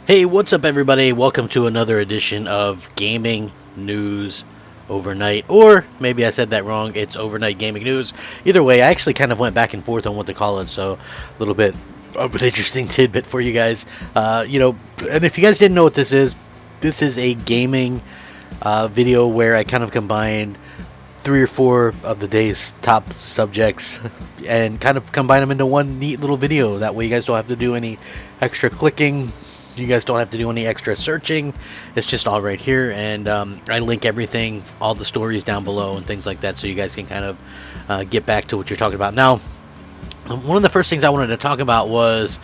Hey, what's up, everybody? Welcome to another edition of Gaming News Overnight. Or maybe I said that wrong. It's Overnight Gaming News. Either way, I actually kind of went back and forth on what to call it, so a little bit of an interesting tidbit for you guys. And if you guys didn't know what this is a gaming video where I kind of combined three or four of the day's top subjects and kind of combine them into one neat little video. That way you guys don't have to do any extra clicking. You guys don't have to do any extra searching. It's just all right here, and I link everything, all the stories down below and things like that, so you guys can kind of get back to what you're talking about. Now, one of the first things I wanted to talk about was,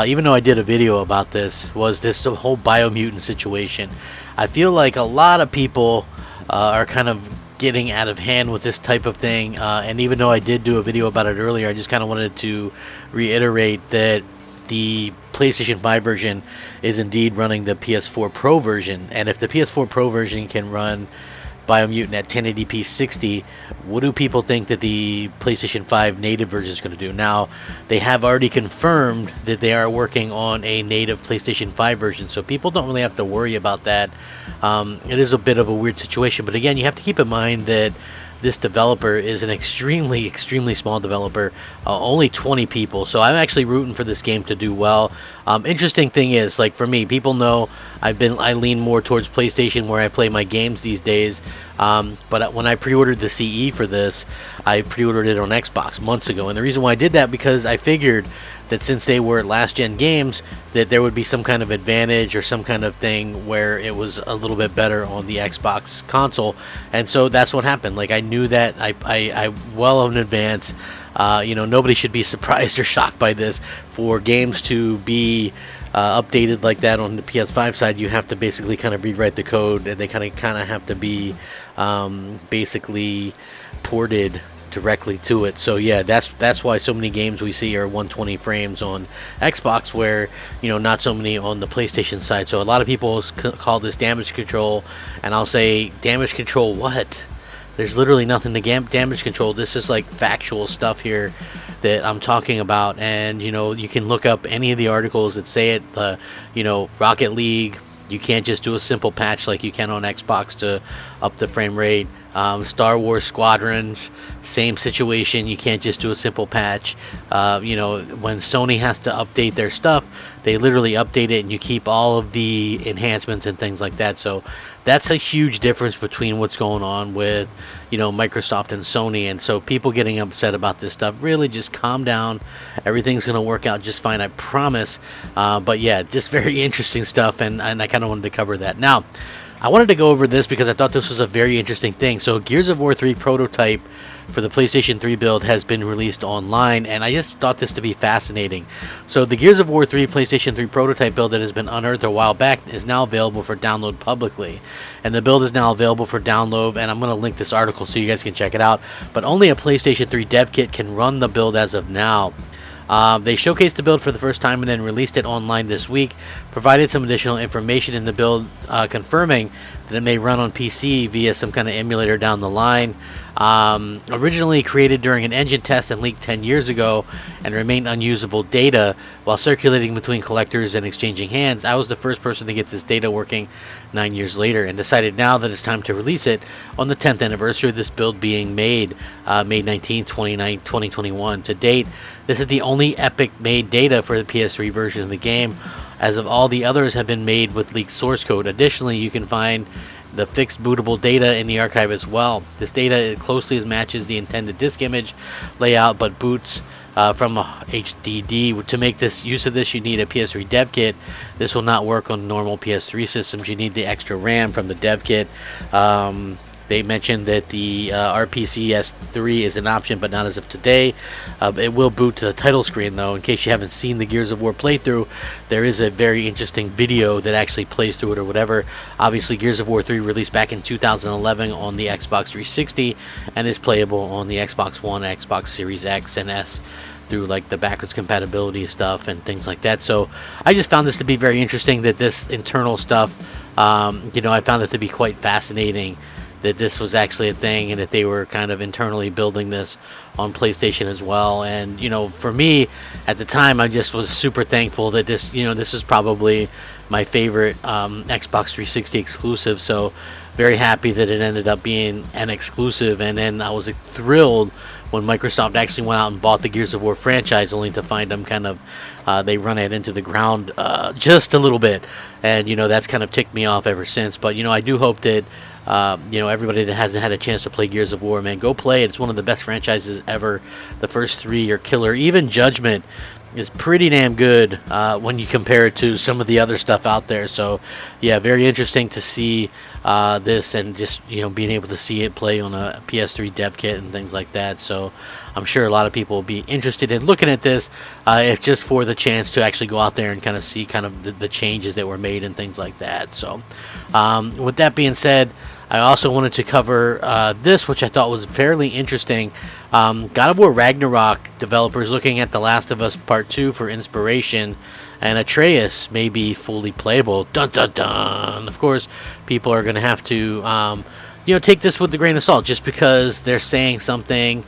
even though I did a video about this, was this whole biomutant situation. I feel like a lot of people are kind of getting out of hand with this type of thing, and even though I did do a video about it earlier, I just kind of wanted to reiterate that the PlayStation 5 version is indeed running the PS4 Pro version, and if the PS4 Pro version can run Biomutant at 1080p 60, what do people think that the PlayStation 5 native version is going to do? Now, they have already confirmed that they are working on a native PlayStation 5 version, so people don't really have to worry about that. It is a bit of a weird situation, but again, you have to keep in mind that this developer is an extremely small developer, only 20 people, so I'm actually rooting for this game to do well. Interesting thing is, like, for me, people know I lean more towards PlayStation where I play my games these days, but when I pre-ordered the CE for this, I pre-ordered it on Xbox months ago, and the reason why I did that, because I figured that since they were last-gen games, that there would be some kind of advantage or some kind of thing where it was a little bit better on the Xbox console, and so that's what happened. Like, I knew that I well in advance. Nobody should be surprised or shocked by this. For games to be updated like that on the PS5 side, you have to basically kind of rewrite the code, and they kind of have to be basically ported directly to it. So yeah, that's why so many games we see are 120 frames on Xbox, where not so many on the PlayStation side. So a lot of people call this damage control, and I'll say, damage control what? There's literally nothing to damage control. This is like factual stuff here that I'm talking about, and you can look up any of the articles that say it. Rocket League, you can't just do a simple patch like you can on Xbox to up the frame rate. Star Wars Squadrons, same situation. You can't just do a simple patch. When Sony has to update their stuff, they literally update it, and you keep all of the enhancements and things like that. So that's a huge difference between what's going on with Microsoft and Sony. And so people getting upset about this stuff, really just calm down. Everything's going to work out just fine, I promise. But yeah, just very interesting stuff, and I kind of wanted to cover that. Now, I wanted to go over this because I thought this was a very interesting thing. So Gears of War 3 prototype for the PlayStation 3 build has been released online, and I just thought this to be fascinating. So the Gears of War 3 PlayStation 3 prototype build that has been unearthed a while back is now available for download publicly. And the build is now available for download, and I'm going to link this article so you guys can check it out. But only a PlayStation 3 dev kit can run the build as of now. They showcased the build for the first time and then released it online this week, provided some additional information in the build confirming that it may run on PC via some kind of emulator down the line. Originally created during an engine test and leaked 10 years ago and remained unusable data while circulating between collectors and exchanging hands, I was the first person to get this data working 9 years later, and decided now that it's time to release it on the 10th anniversary of this build being made, May 19, 2021. To date, this is the only Epic-made data for the PS3 version of the game, as of all the others have been made with leaked source code. Additionally, you can find the fixed bootable data in the archive as well. This data closely matches the intended disk image layout, but boots from a HDD. To make this use of this, you need a PS3 dev kit. This will not work on normal PS3 systems. You need the extra RAM from the dev kit. They mentioned that the RPCS3 is an option, but not as of today. It will boot to the title screen, though. In case you haven't seen the Gears of War playthrough, there is a very interesting video that actually plays through it or whatever. Obviously, Gears of War 3 released back in 2011 on the Xbox 360 and is playable on the Xbox One, Xbox Series X and S through like the backwards compatibility stuff and things like that. So I just found this to be very interesting, that this internal stuff, I found it to be quite fascinating that this was actually a thing and that they were kind of internally building this on PlayStation as well. And for me at the time, I just was super thankful that this is probably my favorite Xbox 360 exclusive. So very happy that it ended up being an exclusive. And then I was thrilled when Microsoft actually went out and bought the Gears of War franchise, only to find them kind of they run it into the ground just a little bit. And that's kind of ticked me off ever since. But I do hope that everybody that hasn't had a chance to play Gears of War, man, go play it. It's one of the best franchises ever. The first 3 are killer. Even Judgment is pretty damn good when you compare it to some of the other stuff out there. So yeah, very interesting to see this, and just being able to see it play on a PS3 dev kit and things like that. So I'm sure a lot of people will be interested in looking at this, if just for the chance to actually go out there and kind of see kind of the changes that were made and things like that. So with that being said, I also wanted to cover this, which I thought was fairly interesting. God of War Ragnarok developers looking at The Last of Us Part 2 for inspiration, and Atreus may be fully playable. Dun dun dun! Of course, people are going to have to take this with a grain of salt, just because they're saying something,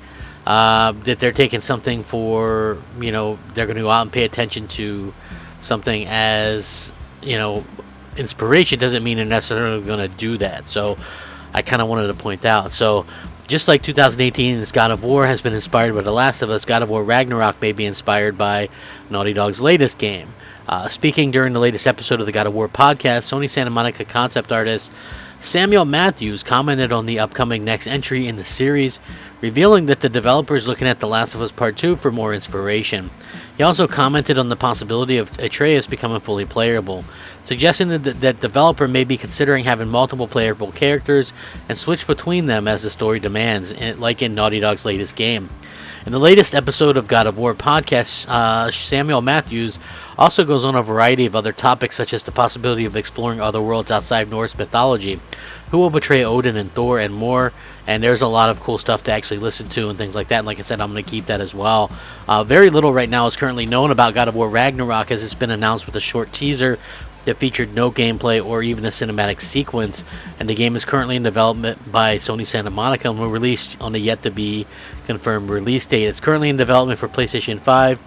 that they're taking something for, they're going to go out and pay attention to something as, inspiration doesn't mean they're necessarily going to do that. So I kind of wanted to point out. So just like 2018's God of War has been inspired by The Last of Us, God of War Ragnarok may be inspired by Naughty Dog's latest game. Speaking during the latest episode of the God of War podcast, Sony Santa Monica concept artist Samuel Matthews commented on the upcoming next entry in the series, revealing that the developer is looking at The Last of Us Part 2 for more inspiration. He also commented on the possibility of Atreus becoming fully playable, suggesting that developer may be considering having multiple playable characters and switch between them as the story demands, like in Naughty Dog's latest game. In the latest episode of God of War podcast, Samuel Matthews also goes on a variety of other topics, such as the possibility of exploring other worlds outside Norse mythology, who will betray Odin and Thor, and more. And there's a lot of cool stuff to actually listen to and things like that. And like I said, I'm going to keep that as well. Very little right now is currently known about God of War Ragnarok, as it's been announced with a short teaser that featured no gameplay or even a cinematic sequence, and the game is currently in development by Sony Santa Monica and will release on a yet-to-be confirmed release date. It's currently in development for PlayStation 5,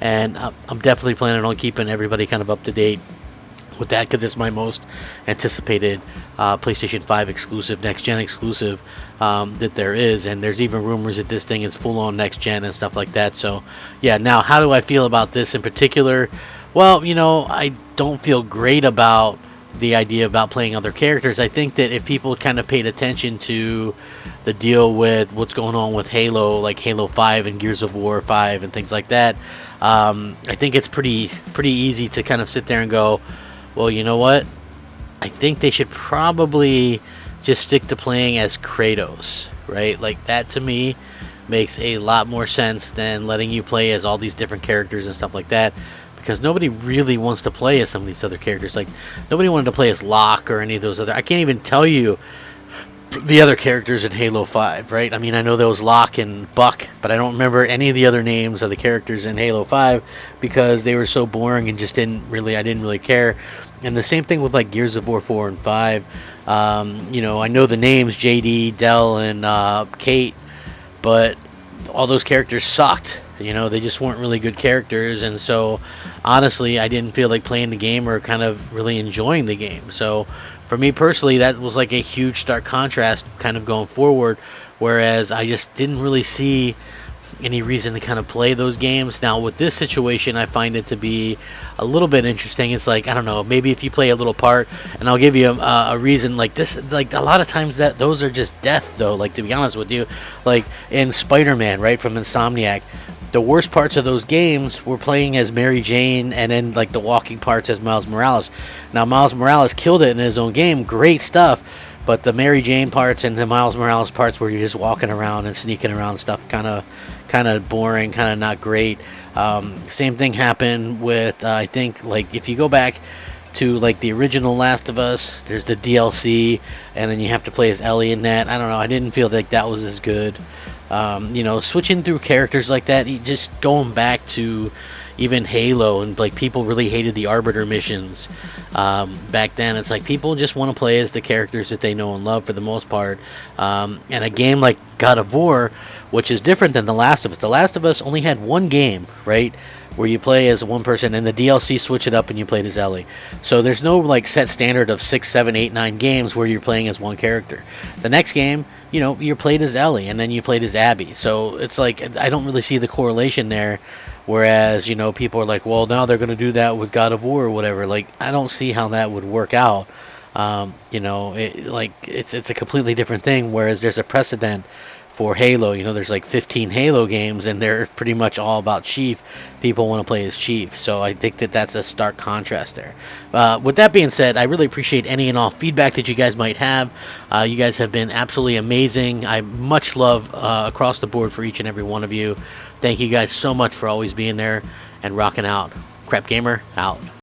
and I'm definitely planning on keeping everybody kind of up to date with that, because it's my most anticipated PlayStation 5 exclusive, next-gen exclusive that there is, and there's even rumors that this thing is full-on next-gen and stuff like that. So yeah, now how do I feel about this in particular? Well, I don't feel great about the idea about playing other characters. I think that if people kind of paid attention to the deal with what's going on with Halo, like Halo 5 and Gears of War 5 and things like that, I think it's pretty easy to kind of sit there and go, well, you know what? I think they should probably just stick to playing as Kratos, right? Like, that to me makes a lot more sense than letting you play as all these different characters and stuff like that. Because nobody really wants to play as some of these other characters. Like, nobody wanted to play as Locke or any of those other... I can't even tell you the other characters in Halo 5, right? I mean, I know there was Locke and Buck, but I don't remember any of the other names of the characters in Halo 5 because they were so boring and just I didn't really care. And the same thing with, like, Gears of War 4 and 5. I know the names, JD, Del, and Kate, but all those characters sucked. They just weren't really good characters, and so honestly, I didn't feel like playing the game or kind of really enjoying the game. So for me personally, that was like a huge stark contrast kind of going forward, whereas I just didn't really see any reason to kind of play those games. Now with this situation, I find it to be a little bit interesting. It's like, I don't know, maybe if you play a little part, and I'll give you a reason, like this, like a lot of times that those are just death though, like to be honest with you, like in Spider-Man, right, from Insomniac. The worst parts of those games were playing as Mary Jane, and then like the walking parts as Miles Morales. Now Miles Morales killed it in his own game, great stuff, but the Mary Jane parts and the Miles Morales parts where you're just walking around and sneaking around and stuff, kind of boring, kind of not great. Same thing happened with I think, like, if you go back to like the original Last of Us, there's the DLC, and then you have to play as Ellie in that. I don't know, I didn't feel like that was as good. Switching through characters like that, just going back to, even Halo, and like people really hated the Arbiter missions back then. It's like people just want to play as the characters that they know and love for the most part. And a game like God of War, which is different than The Last of Us. The Last of Us only had one game, right, where you play as one person, and the DLC switch it up and you played as Ellie. So there's no like set standard of 6, 7, 8, 9 games where you're playing as one character. The next game, you know, you're played as Ellie, and then you played as Abby. So it's like I don't really see the correlation there. Whereas, you know, people are like, well, now they're going to do that with God of War or whatever. Like, I don't see how that would work out. You know, it's a completely different thing. Whereas there's a precedent for Halo. You know, there's like 15 Halo games, and they're pretty much all about Chief. People want to play as Chief. So I think that that's a stark contrast there. With that being said, I really appreciate any and all feedback that you guys might have. You guys have been absolutely amazing. I much love across the board for each and every one of you. Thank you guys so much for always being there and rocking out. Crapgamer out.